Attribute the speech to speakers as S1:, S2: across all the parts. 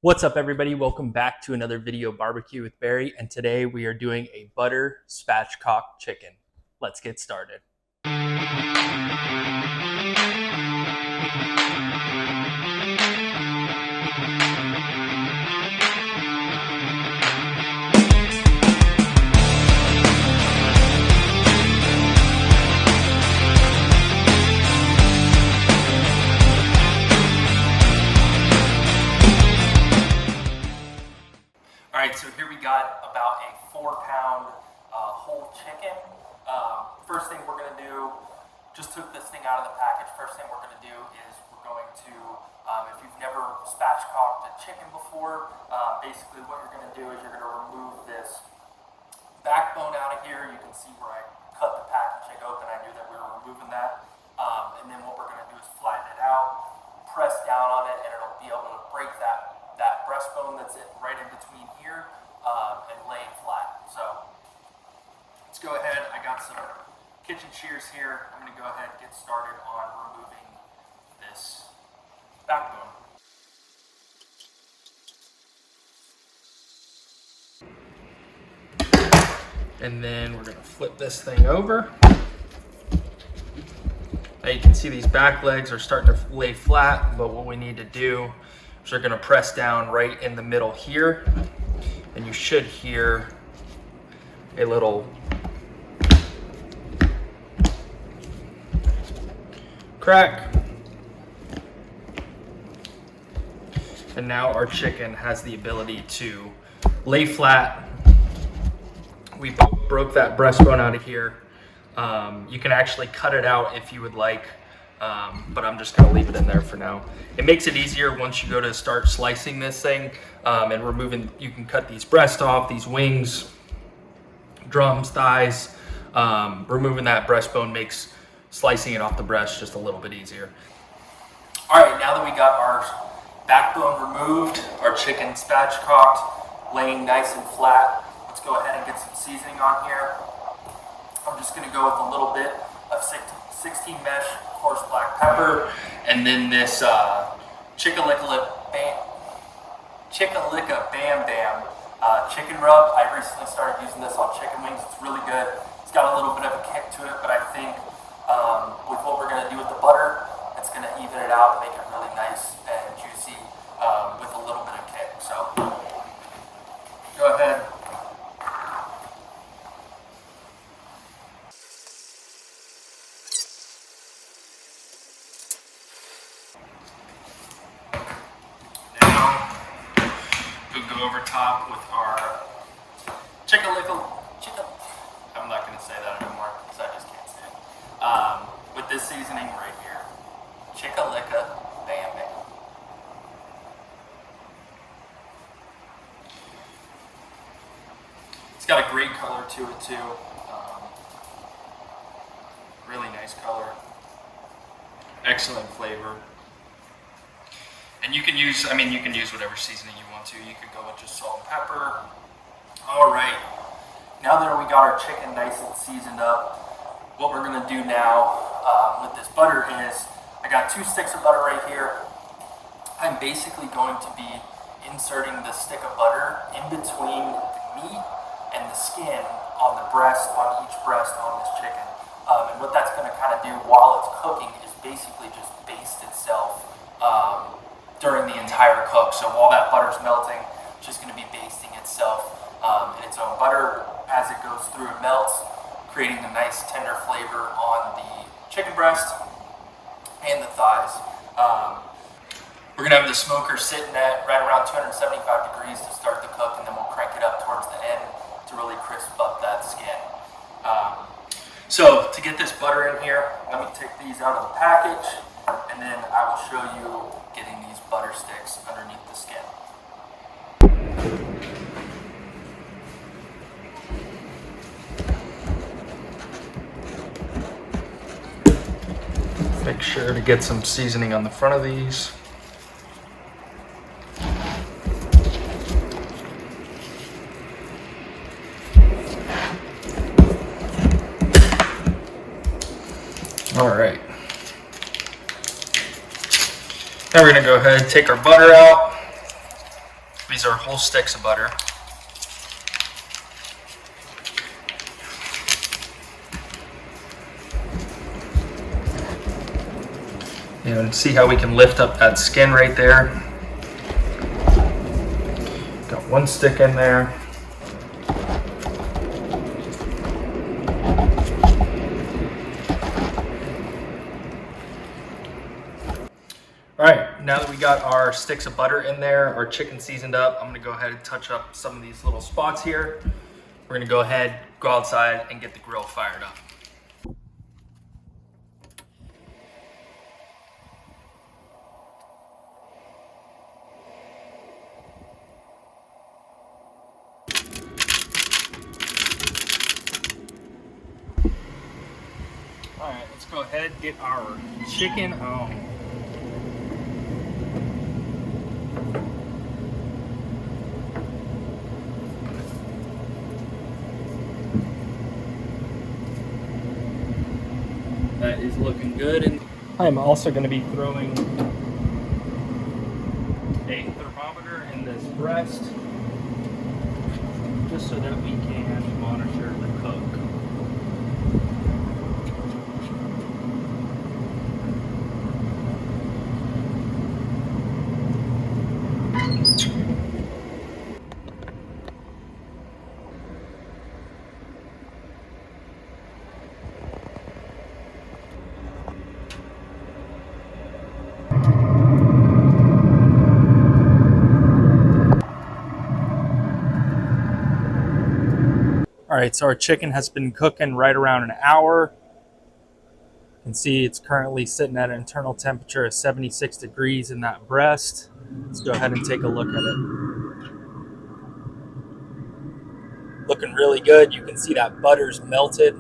S1: What's up, everybody? Welcome back to another video barbecue with Barry, and today we are doing a butter spatchcock chicken. Let's get started. All right, so here we got about a 4-pound whole chicken. First thing we're gonna do, just took this thing out of the package. First thing we're gonna do is we're going to, if you've never spatchcocked a chicken before, basically what you're gonna do is you're gonna remove this backbone out of here. You can see where I cut the packaging open. I knew that we were removing that. And then what we're gonna do is flatten it out, press down on it, and it'll be able to break that breastbone that's right in between here and lay it flat. So let's go ahead. I got some kitchen shears here. I'm going to go ahead and get started on removing this backbone. And then we're going to flip this thing over. Now you can see these back legs are starting to lay flat, but what we need to do is we're going to press down right in the middle here, and you should hear a little crack. And now our chicken has the ability to lay flat. We broke that breastbone out of here. You can actually cut it out if you would like, but I'm just gonna leave it in there for now. It makes it easier once you go to start slicing this thing and removing. You can cut these breasts off, these wings, drums, thighs. Removing that breastbone makes slicing it off the breast just a little bit easier. All right, now that we got our backbone removed, our chicken spatchcocked, laying nice and flat, let's go ahead and get some seasoning on here. I'm just gonna go with a little bit of 16 mesh coarse black pepper, and then this Chicka Licka Bam Bam chicken rub. I recently started using this on chicken wings. It's really good. It's got a little bit of a kick to it, but I think with what we're gonna do with the butter, it's gonna even it out and make it really nice and juicy with a little bit of kick. So go ahead. Over top with our Chicka Licka, I'm not going to say that anymore because I just can't say it. With this seasoning right here, Chicka Licka Bam Bam. It's got a great color to it too. Really nice color. Excellent flavor. And you can use, you can use whatever seasoning you want to. You could go with just salt and pepper. All right, now that we got our chicken nice and seasoned up, what we're gonna do now with this butter is, I got 2 sticks of butter right here. I'm basically going to be inserting the stick of butter in between the meat and the skin on the breast, on each breast on this chicken. And what that's gonna kind of do while it's cooking is basically just baste itself during the entire cook. So while that butter's melting, it's just going to be basting itself in its own butter as it goes through and melts, creating a nice tender flavor on the chicken breast and the thighs. We're going to have the smoker sitting at right around 275 degrees to start the cook, and then we'll crank it up towards the end to really crisp up that skin. So to get this butter in here, let me take these out of the package, and then I will show you getting these butter sticks underneath the skin. Make sure to get some seasoning on the front of these. All right. Now we're gonna go ahead and take our butter out. These are whole sticks of butter. And see how we can lift up that skin right there. Got one stick in there. All right, now that we got our sticks of butter in there, our chicken seasoned up, I'm gonna go ahead and touch up some of these little spots here. We're gonna go ahead, go outside, and get the grill fired up. All right, let's go ahead and get our chicken on. That is looking good. And I'm also going to be throwing a thermometer in this breast, just so that we can monitor the cook. All right, so our chicken has been cooking right around an hour. You can see it's currently sitting at an internal temperature of 76 degrees in that breast. Let's go ahead and take a look at it. Looking really good. You can see that butter's melted.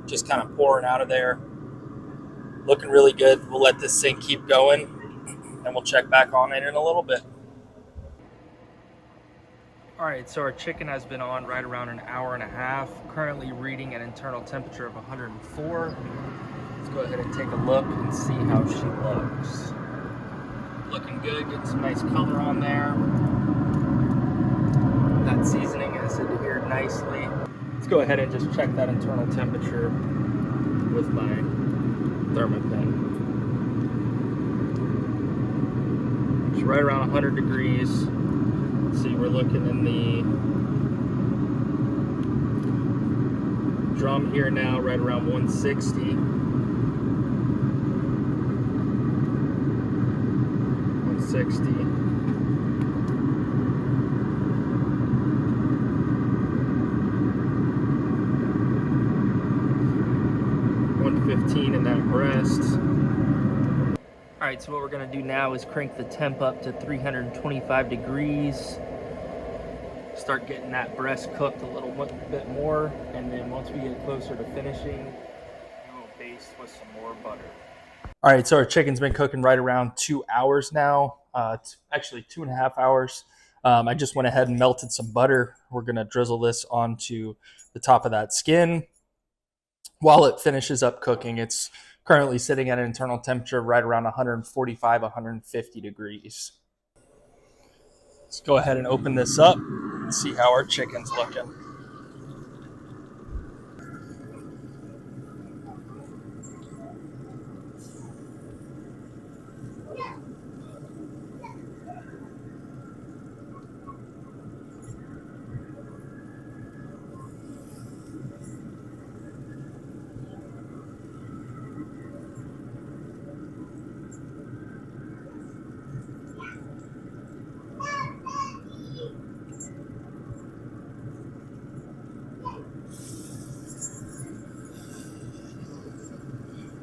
S1: Just kind of pouring out of there. Looking really good. We'll let this thing keep going, and we'll check back on it in a little bit. All right, so our chicken has been on right around an hour and a half, currently reading an internal temperature of 104. Let's go ahead and take a look and see how she looks. Looking good, getting some nice color on there. That seasoning is adhered nicely. Let's go ahead and just check that internal temperature with my thermopen. It's right around 100 degrees. See, we're looking in the drum here now, right around 160. 160. In that breast. All right, so what we're going to do now is crank the temp up to 325 degrees. Start getting that breast cooked a little bit more, and then once we get closer to finishing, we will baste with some more butter. All right, so our chicken's been cooking right around 2 hours now. It's actually 2.5 hours. I just went ahead and melted some butter. We're going to drizzle this onto the top of that skin. While it finishes up cooking, it's currently sitting at an internal temperature right around 145, 150 degrees. Let's go ahead and open this up and see how our chicken's looking.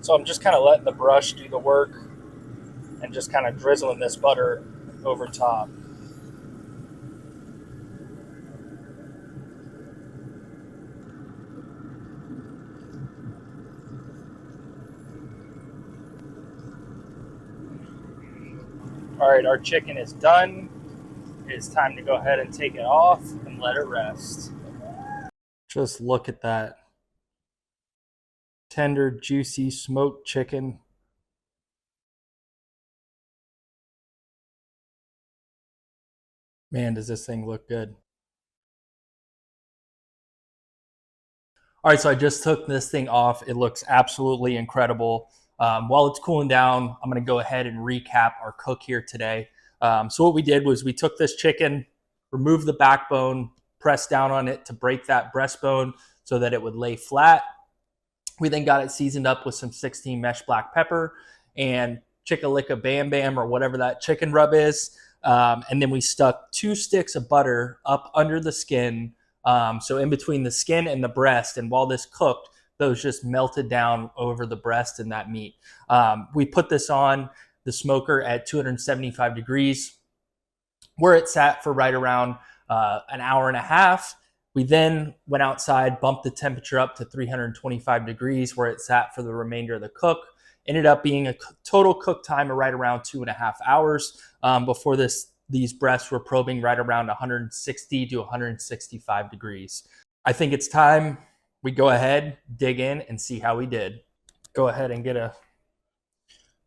S1: So I'm just kind of letting the brush do the work and just kind of drizzling this butter over top. All right, our chicken is done. It's time to go ahead and take it off and let it rest. Just look at that. Tender, juicy, smoked chicken. Man, does this thing look good. All right, so I just took this thing off. It looks absolutely incredible. While it's cooling down, I'm going to go ahead and recap our cook here today. So what we did was we took this chicken, removed the backbone, pressed down on it to break that breastbone so that it would lay flat. We then got it seasoned up with some 16 mesh black pepper and Chicka Licka Bam Bam or whatever that chicken rub is. And then we stuck 2 sticks of butter up under the skin, so in between the skin and the breast. And while this cooked, those just melted down over the breast and that meat. We put this on the smoker at 275 degrees, where it sat for right around an hour and a half. We then went outside, bumped the temperature up to 325 degrees, where it sat for the remainder of the cook. Ended up being a total cook time of right around 2.5 hours. Before these breasts were probing right around 160 to 165 degrees. I think it's time we go ahead, dig in, and see how we did. Go ahead and get a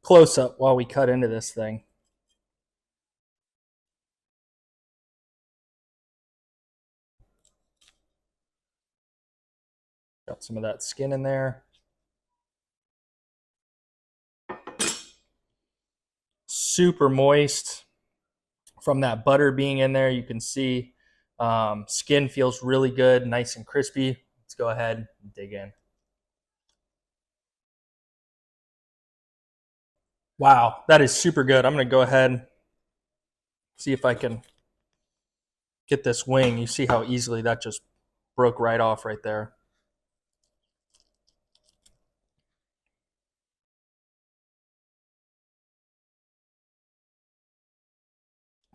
S1: close up while we cut into this thing. Got some of that skin in there. Super moist from that butter being in there. You can see skin feels really good, nice and crispy. Let's go ahead and dig in. Wow, that is super good. I'm going to go ahead and see if I can get this wing. You see how easily that just broke right off right there.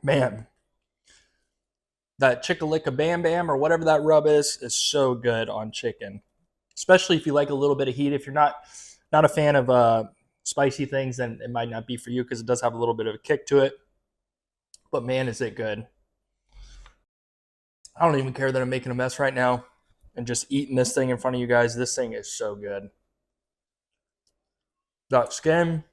S1: Man, that Chicka Licka Bam Bam or whatever that rub is so good on chicken, especially if you like a little bit of heat. If you're not a fan of spicy things, then it might not be for you because it does have a little bit of a kick to it. But man, is it good. I don't even care that I'm making a mess right now and just eating this thing in front of you guys. This thing is so good. That skin,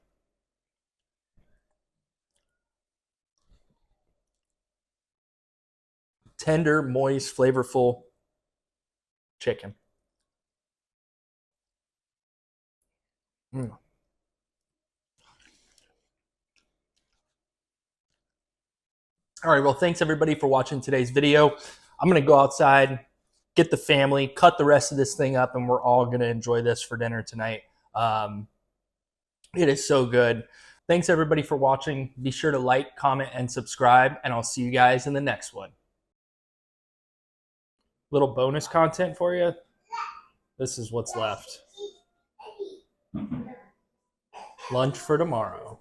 S1: tender, moist, flavorful chicken. Mm. All right, well, thanks everybody for watching today's video. I'm going to go outside, get the family, cut the rest of this thing up, and we're all going to enjoy this for dinner tonight. It is so good. Thanks everybody for watching. Be sure to like, comment, and subscribe, and I'll see you guys in the next one. Little bonus content for you. This is what's left. Lunch for tomorrow.